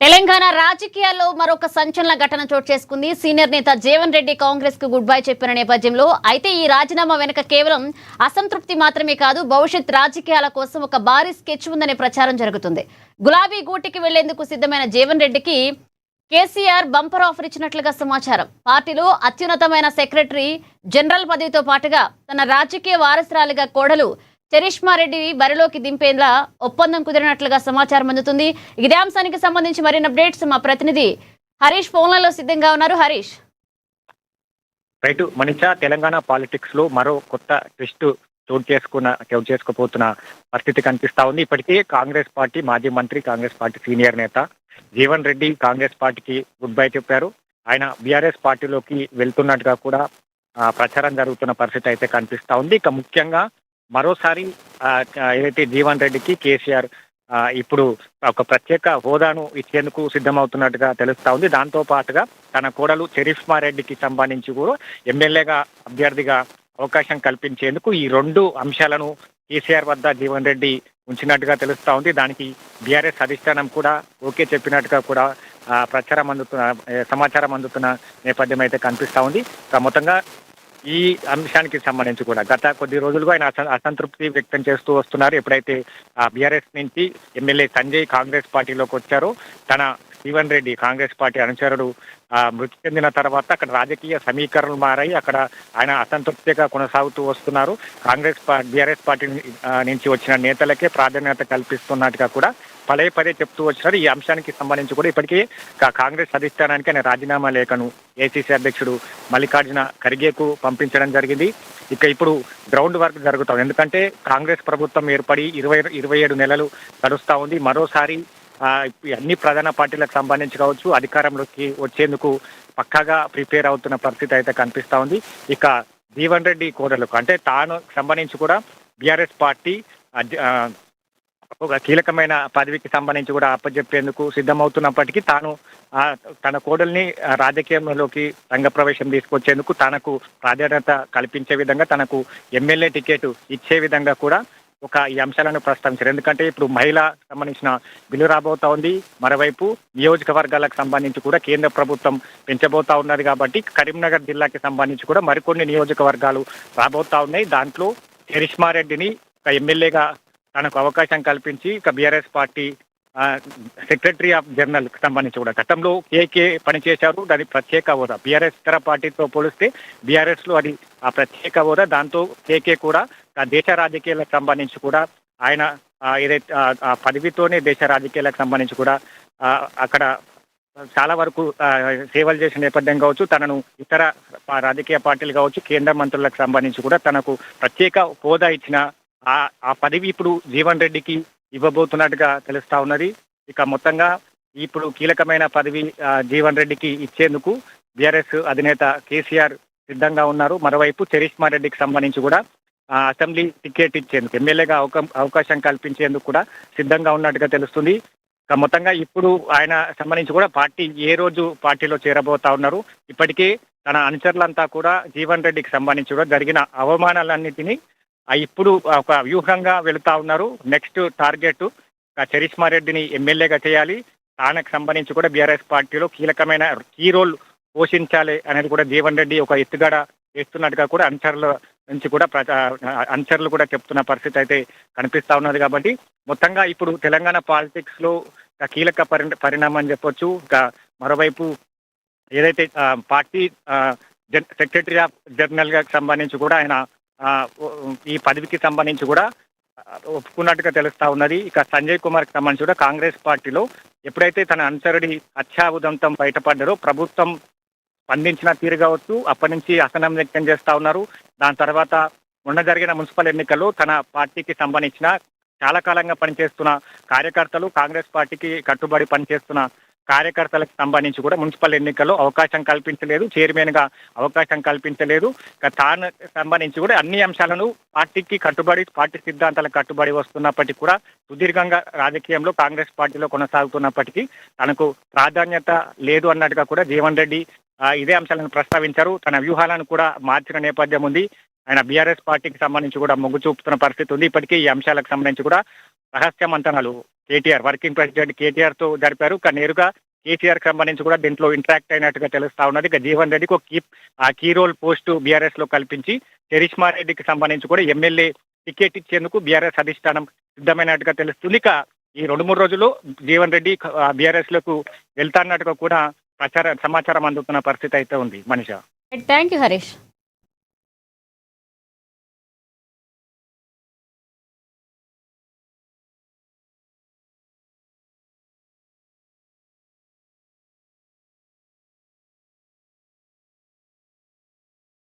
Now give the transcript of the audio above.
తెలంగాణ రాజకీయాల్లో మరొక సంచలన ఘటన చోటు చేసుకుంది. సీనియర్ నేత జీవన్ రెడ్డి కాంగ్రెస్ కు గుడ్ బై చెప్పిన నేపథ్యంలో అయితే ఈ రాజీనామా వెనుక కేవలం అసంతృప్తి మాత్రమే కాదు, భవిష్యత్ రాజకీయాల కోసం ఒక భారీ స్కెచ్ ఉందనే ప్రచారం జరుగుతుంది. గులాబీ గూటికి వెళ్లేందుకు సిద్ధమైన జీవన్ రెడ్డికి కేసీఆర్ బంపర్ ఆఫర్ ఇచ్చినట్లుగా సమాచారం. పార్టీలో అత్యున్నతమైన సెక్రటరీ జనరల్ పదవితో పాటుగా తన రాజకీయ వారసురాలిగా కోడలు చరిష్మారెడ్డి బరిలోకి దింపేలా ఒప్పందం కుదిరినట్లుగా సమాచారం అందుతుంది. ఇదే అంశానికి సంబంధించి మరిన్ని అప్డేట్స్ మా ప్రతినిధి హరీష్ ఫోన్లలో సిద్ధంగా ఉన్నారు. హరీష్, రైట్ మనిషా, తెలంగాణ పాలిటిక్స్ లో మరో కొత్త ట్విస్ట్ చోటు చేసుకోబోతున్న పరిస్థితి కనిపిస్తా ఉంది. ఇప్పటికే కాంగ్రెస్ పార్టీ మాజీ మంత్రి, కాంగ్రెస్ పార్టీ సీనియర్ నేత జీవన్ రెడ్డి కాంగ్రెస్ పార్టీకి గుడ్ బై చెప్పారు. ఆయన బీఆర్ఎస్ పార్టీలోకి వెళ్తున్నట్టుగా కూడా ప్రచారం జరుగుతున్న పరిస్థితి అయితే కనిపిస్తా ఉంది. ఇక ముఖ్యంగా మరోసారి ఏదైతే జీవన్ రెడ్డికి కేసీఆర్ ఇప్పుడు ఒక ప్రత్యేక హోదాను ఇచ్చేందుకు సిద్ధమవుతున్నట్టుగా తెలుస్తా ఉంది. దాంతో పాటుగా తన కోడలు చరిష్మారెడ్డికి సంబంధించి కూడా ఎమ్మెల్యేగా అభ్యర్థిగా అవకాశం కల్పించేందుకు ఈ రెండు అంశాలను కేసీఆర్ వద్ద జీవన్ రెడ్డి ఉంచినట్టుగా తెలుస్తా ఉంది. దానికి బీఆర్ఎస్ అధిష్టానం కూడా ఓకే చెప్పినట్టుగా కూడా సమాచారం అందుతున్న నేపథ్యం అయితే కనిపిస్తా ఉంది. మొత్తంగా ఈ అంశానికి సంబంధించి కూడా గత కొద్ది రోజులుగా ఆయన అసంతృప్తి వ్యక్తం చేస్తూ వస్తున్నారు. ఎప్పుడైతే బీఆర్ఎస్ నుంచి ఎమ్మెల్యే సంజయ్ కాంగ్రెస్ పార్టీలోకి వచ్చారో, తన జీవన్ రెడ్డి కాంగ్రెస్ పార్టీ అనుచరుడు మృతి చెందిన తర్వాత అక్కడ రాజకీయ సమీకరణలు మారాయి. అక్కడ ఆయన అసంతృప్తిగా కొనసాగుతూ వస్తున్నారు. బీఆర్ఎస్ పార్టీ నుంచి వచ్చిన నేతలకే ప్రాధాన్యత కల్పిస్తున్నట్టుగా కూడా పదే చెప్తూ వచ్చినారు. ఈ అంశానికి సంబంధించి కూడా ఇప్పటికే కాంగ్రెస్ అధిష్టానానికి ఆయన రాజీనామా లేఖను ఏసీసీ అధ్యక్షుడు మల్లికార్జున ఖర్గేకు పంపించడం జరిగింది. ఇప్పుడు గ్రౌండ్ వర్క్ జరుగుతాం. ఎందుకంటే కాంగ్రెస్ ప్రభుత్వం ఏర్పడి 27 నెలలు గడుస్తా ఉంది. మరోసారి అన్ని ప్రధాన పార్టీలకు సంబంధించి కావచ్చు అధికారంలోకి వచ్చేందుకు పక్కాగా ప్రిపేర్ అవుతున్న పరిస్థితి అయితే కనిపిస్తా ఉంది. ఇక జీవన్ రెడ్డి కోడలకు అంటే తాను సంబంధించి కూడా బీఆర్ఎస్ పార్టీ ఒక కీలకమైన పదవికి సంబంధించి కూడా అప్పచెప్పేందుకు సిద్ధమవుతున్నప్పటికీ తాను తన కోడల్ని రాజకీయంలోకి రంగప్రవేశం తీసుకొచ్చేందుకు తనకు ప్రాధాన్యత కల్పించే విధంగా, తనకు ఎమ్మెల్యే టికెట్ ఇచ్చే విధంగా కూడా ఈ అంశాలను ప్రస్తావించారు. ఎందుకంటే ఇప్పుడు మహిళ సంబంధించిన బిల్లు రాబోతా ఉంది. మరోవైపు నియోజకవర్గాలకు సంబంధించి కూడా కేంద్ర ప్రభుత్వం పెంచబోతా ఉన్నది. కాబట్టి కరీంనగర్ జిల్లాకి సంబంధించి కూడా మరికొన్ని నియోజకవర్గాలు రాబోతా ఉన్నాయి. దాంట్లో చరిష్మారెడ్డిని ఒక ఎమ్మెల్యేగా తనకు అవకాశం కల్పించి BRS party secretary of general కి సంబంధించి కూడా గతంలో కేకే పనిచేశారు. దాని ప్రత్యేక హోదా బీఆర్ఎస్ ఇతర పార్టీతో పోలిస్తే బీఆర్ఎస్ లో అది ఆ ప్రత్యేక హోదా. దాంతో కేకే కూడా దేశ రాజకీయాలకు సంబంధించి కూడా ఆయన ఏదైతే ఆ పదవితోనే దేశ రాజకీయాలకు సంబంధించి కూడా అక్కడ చాలా వరకు సేవలు చేసిన నేపథ్యం కావచ్చు, తనను ఇతర రాజకీయ పార్టీలు కావచ్చు, కేంద్ర మంత్రులకు సంబంధించి కూడా తనకు ప్రత్యేక హోదా ఇచ్చిన ఆ పదవి ఇప్పుడు జీవన్ రెడ్డికి ఇవ్వబోతున్నట్టుగా తెలుస్తా ఉన్నది. ఇక మొత్తంగా ఇప్పుడు కీలకమైన పదవి జీవన్ రెడ్డికి ఇచ్చేందుకు బీఆర్ఎస్ అధినేత కేసీఆర్ సిద్ధంగా ఉన్నారు. మరోవైపు చరిష్మారెడ్డికి సంబంధించి కూడా అసెంబ్లీ టికెట్ ఇచ్చేందుకు, ఎమ్మెల్యేగా అవకాశం కల్పించేందుకు కూడా సిద్ధంగా ఉన్నట్టుగా తెలుస్తుంది. మొత్తంగా ఇప్పుడు ఆయన సంబంధించి కూడా పార్టీ ఏ రోజు పార్టీలో చేరబోతా ఉన్నారు. ఇప్పటికే తన అనుచరులంతా కూడా జీవన్ రెడ్డికి సంబంధించి కూడా జరిగిన అవమానాలన్నింటినీ ఇప్పుడు ఒక వ్యూహంగా వెళుతా ఉన్నారు. నెక్స్ట్ టార్గెట్ చరిష్మారెడ్డిని ఎమ్మెల్యేగా చేయాలి, తానకు సంబంధించి కూడా బీఆర్ఎస్ పార్టీలో కీలకమైన కీ రోల్ పోషించాలి అనేది కూడా జీవన్ రెడ్డి ఒక ఎత్తుగడ వేస్తున్నట్టుగా కూడా అనుచరులు కూడా చెప్తున్న పరిస్థితి అయితే కనిపిస్తా ఉన్నది. కాబట్టి మొత్తంగా ఇప్పుడు తెలంగాణ పాలిటిక్స్ లో కీలక పరిణామం చెప్పొచ్చు. మరోవైపు ఏదైతే పార్టీ సెక్రటరీ ఆఫ్ జనరల్ గా సంబంధించి కూడా ఆయన ఈ పదవికి సంబంధించి కూడా ఒప్పుకున్నట్టుగా తెలుస్తా ఉన్నది. ఇక సంజయ్ కుమార్ కి సంబంధించి కూడా కాంగ్రెస్ పార్టీలో ఎప్పుడైతే తన అనుచరుడి హత్యాఉదంతం బయటపడ్డారో ప్రభుత్వం స్పందించిన తీరు కావచ్చు, అప్పటి నుంచి అసహనం వ్యక్తం చేస్తా ఉన్నారు. దాని తర్వాత మొన్న జరిగిన మున్సిపల్ ఎన్నికల్లో తన పార్టీకి సంబంధించిన చాలా కాలంగా పనిచేస్తున్న కార్యకర్తలు, కాంగ్రెస్ పార్టీకి కట్టుబడి పనిచేస్తున్న కార్యకర్తలకు సంబంధించి కూడా మున్సిపల్ ఎన్నికల్లో అవకాశం కల్పించలేదు, చైర్మన్ గా అవకాశం కల్పించలేదు. తాను సంబంధించి కూడా అన్ని అంశాలను పార్టీకి కట్టుబడి, పార్టీ సిద్ధాంతాలకు కట్టుబడి వస్తున్నప్పటికీ కూడా సుదీర్ఘంగా రాజకీయంలో కాంగ్రెస్ పార్టీలో కొనసాగుతున్నప్పటికీ తనకు ప్రాధాన్యత లేదు అన్నట్టుగా కూడా జీవన్ రెడ్డి ఇదే అంశాలను ప్రస్తావించారు. తన వ్యూహాలను కూడా మార్చిన నేపథ్యం ఉంది. ఆయన బీఆర్ఎస్ పార్టీకి సంబంధించి కూడా మొగ్గు చూపుతున్న పరిస్థితి ఉంది. ఇప్పటికీ ఈ అంశాలకు సంబంధించి కూడా రహస్య మంతనాలు కేటీఆర్ వర్కింగ్ ప్రెసిడెంట్ కేటీఆర్ తో జరిపారు. కానీ నేరుగా కేసీఆర్ కి సంబంధించి కూడా దీంట్లో ఇంటరాక్ట్ అయినట్టుగా తెలుస్తా ఉన్నది. ఇక జీవన్ రెడ్డికి ఒక కీ రోల్ పోస్టు బీఆర్ఎస్ లో కల్పించి చరిష్మా రెడ్డికి సంబంధించి కూడా ఎమ్మెల్యే టికెట్ ఇచ్చేందుకు బీఆర్ఎస్ అధిష్టానం సిద్ధమైనట్టుగా తెలుస్తుంది. ఇక ఈ 2-3 రోజుల్లో జీవన్ రెడ్డి బీఆర్ఎస్ లకు వెళ్తాన్నట్టుగా కూడా సమాచారం అందుతున్న పరిస్థితి అయితే ఉంది. మనీషా. Thank you Harish.